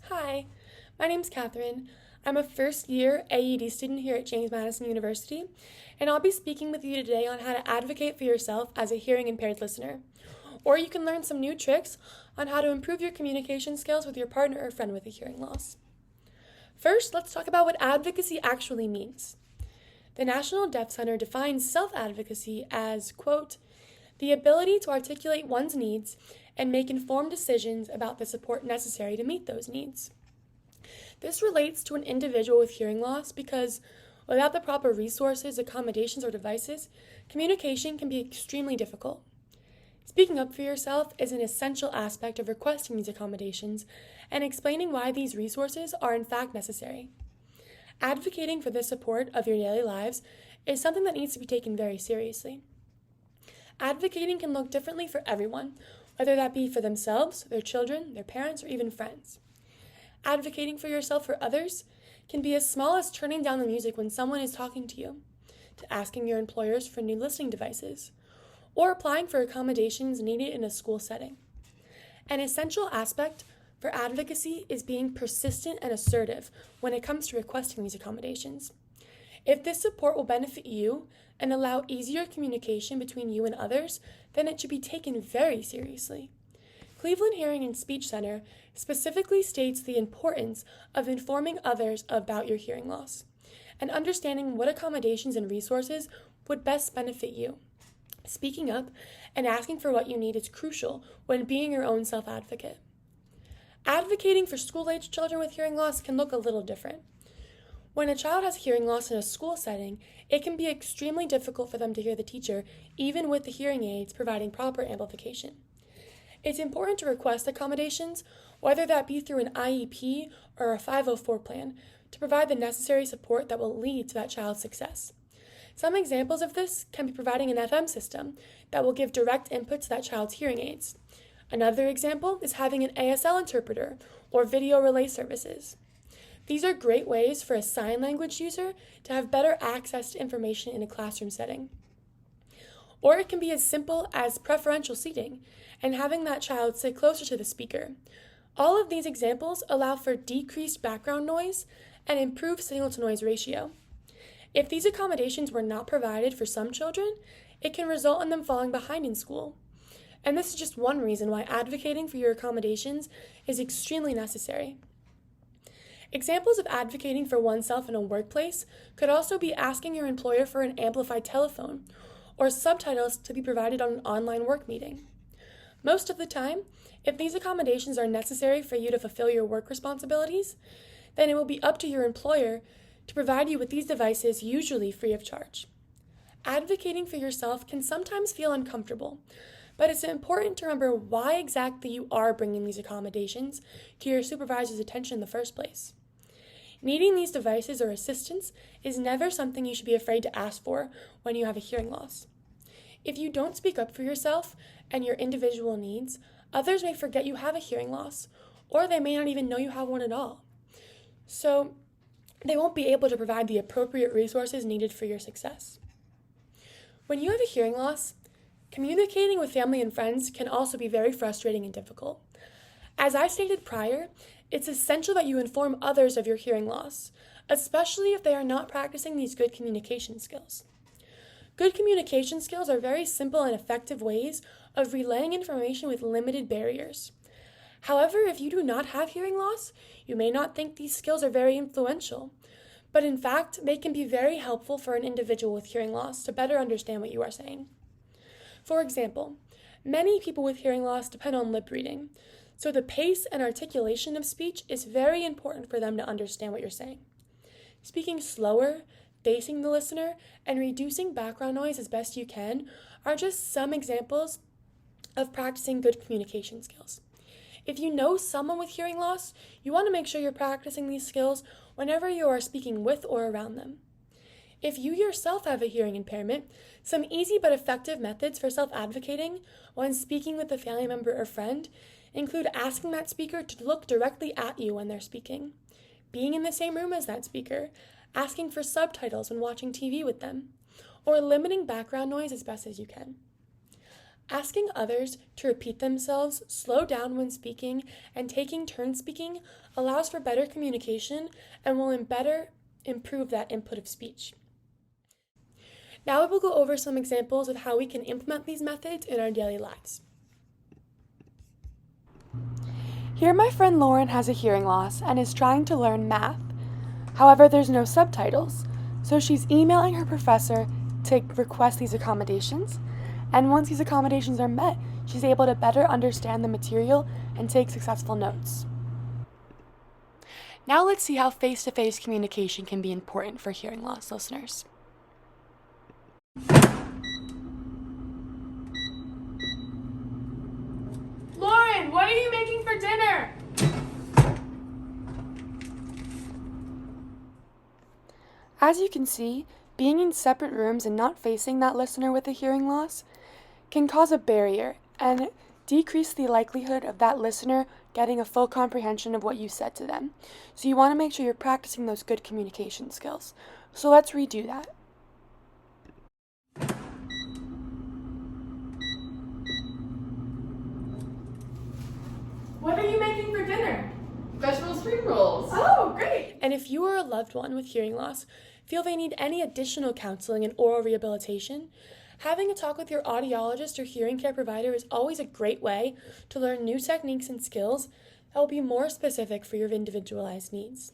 Hi, my name's Catherine. I'm a first year AED student here at James Madison University, and I'll be speaking with you today on how to advocate for yourself as a hearing impaired listener. Or you can learn some new tricks on how to improve your communication skills with your partner or friend with a hearing loss. First, let's talk about what advocacy actually means. The National Deaf Center defines self-advocacy as, quote, the ability to articulate one's needs and make informed decisions about the support necessary to meet those needs. This relates to an individual with hearing loss because without the proper resources, accommodations, or devices, communication can be extremely difficult. Speaking up for yourself is an essential aspect of requesting these accommodations and explaining why these resources are in fact necessary. Advocating for the support of your daily lives is something that needs to be taken very seriously. Advocating can look differently for everyone, whether that be for themselves, their children, their parents, or even friends. Advocating for yourself for others can be as small as turning down the music when someone is talking to you, to asking your employers for new listening devices, or applying for accommodations needed in a school setting. An essential aspect for advocacy is being persistent and assertive when it comes to requesting these accommodations. If this support will benefit you and allow easier communication between you and others, then it should be taken very seriously. Cleveland Hearing and Speech Center specifically states the importance of informing others about your hearing loss and understanding what accommodations and resources would best benefit you. Speaking up and asking for what you need is crucial when being your own self-advocate. Advocating for school-aged children with hearing loss can look a little different. When a child has hearing loss in a school setting, it can be extremely difficult for them to hear the teacher, even with the hearing aids providing proper amplification. It's important to request accommodations, whether that be through an IEP or a 504 plan, to provide the necessary support that will lead to that child's success. Some examples of this can be providing an FM system that will give direct input to that child's hearing aids. Another example is having an ASL interpreter or video relay services. These are great ways for a sign language user to have better access to information in a classroom setting. Or it can be as simple as preferential seating and having that child sit closer to the speaker. All of these examples allow for decreased background noise and improved signal-to-noise ratio. If these accommodations were not provided for some children, it can result in them falling behind in school. And this is just one reason why advocating for your accommodations is extremely necessary. Examples of advocating for oneself in a workplace could also be asking your employer for an amplified telephone or subtitles to be provided on an online work meeting. Most of the time, if these accommodations are necessary for you to fulfill your work responsibilities, then it will be up to your employer to provide you with these devices, usually free of charge. Advocating for yourself can sometimes feel uncomfortable, but it's important to remember why exactly you are bringing these accommodations to your supervisor's attention in the first place. Needing these devices or assistance is never something you should be afraid to ask for when you have a hearing loss. If you don't speak up for yourself and your individual needs, others may forget you have a hearing loss, or they may not even know you have one at all. So they won't be able to provide the appropriate resources needed for your success. When you have a hearing loss, communicating with family and friends can also be very frustrating and difficult. As I stated prior, it's essential that you inform others of your hearing loss, especially if they are not practicing these good communication skills. Good communication skills are very simple and effective ways of relaying information with limited barriers. However, if you do not have hearing loss, you may not think these skills are very influential, but in fact, they can be very helpful for an individual with hearing loss to better understand what you are saying. For example, many people with hearing loss depend on lip reading, so the pace and articulation of speech is very important for them to understand what you're saying. Speaking slower, facing the listener, and reducing background noise as best you can are just some examples of practicing good communication skills. If you know someone with hearing loss, you want to make sure you're practicing these skills whenever you are speaking with or around them. If you yourself have a hearing impairment, some easy but effective methods for self-advocating when speaking with a family member or friend include asking that speaker to look directly at you when they're speaking, being in the same room as that speaker, asking for subtitles when watching TV with them, or limiting background noise as best as you can. Asking others to repeat themselves, slow down when speaking, and taking turns speaking allows for better communication and will better improve that input of speech. Now we will go over some examples of how we can implement these methods in our daily lives. Here my friend Lauren has a hearing loss and is trying to learn math. However, there's no subtitles, so she's emailing her professor to request these accommodations, and once these accommodations are met, she's able to better understand the material and take successful notes. Now let's see how face-to-face communication can be important for hearing loss listeners. Lauren, what are you making for dinner? As you can see, being in separate rooms and not facing that listener with a hearing loss can cause a barrier and decrease the likelihood of that listener getting a full comprehension of what you said to them. So you want to make sure you're practicing those good communication skills. So let's redo that. What are you making for dinner? Vegetable spring rolls. Oh, great! And if you or a loved one with hearing loss feel they need any additional counseling and oral rehabilitation, having a talk with your audiologist or hearing care provider is always a great way to learn new techniques and skills that will be more specific for your individualized needs.